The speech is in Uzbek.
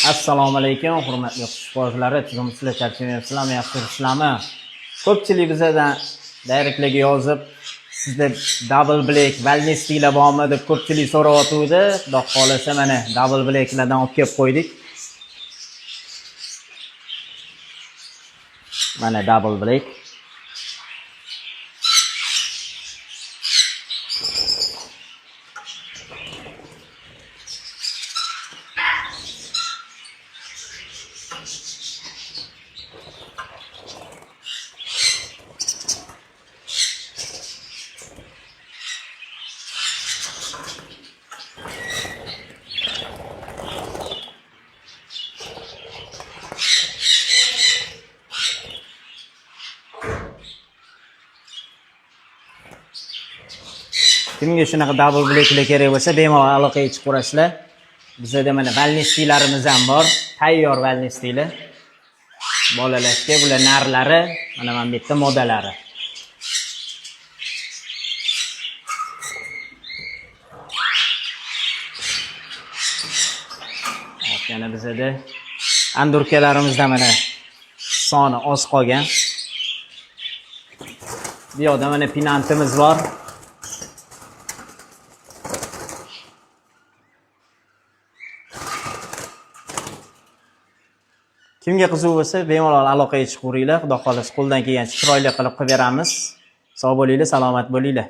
Assalomu alaykum, hurmatli o'quvchi-bolalar. Sizlar charchamayapsizlarmi, yaxshi turibsizlarmi? Ko'pchilik bizdan direktlarga yozib, sizda double black valnestiylar bormi deb ko'pchilik so'rayotgandi. Xudo xolasa mana double blacklardan olib kelib qo'ydik. Mana double black. Kimga shunaqa double blacklar kerak bo'lsa, bemalol aloqaga chiqib ko'rasizlar. Bizda mana valnestiylarimiz ham bor, tayyor valnestiylar. Bolalarga bular narlari, mana bu yerda modalari. Yana bizda andurkalarimizda mana soni oz qolgan. Bu yoqda mana pinantimiz bor. Kimga qiziq bo'lsa, bemalol aloqaga chiqib ko'ringlar. Xudo xolasa qo'ldan kelgancha chiroyli qilib beramiz. Sog' bo'linglar, salomat bo'linglar.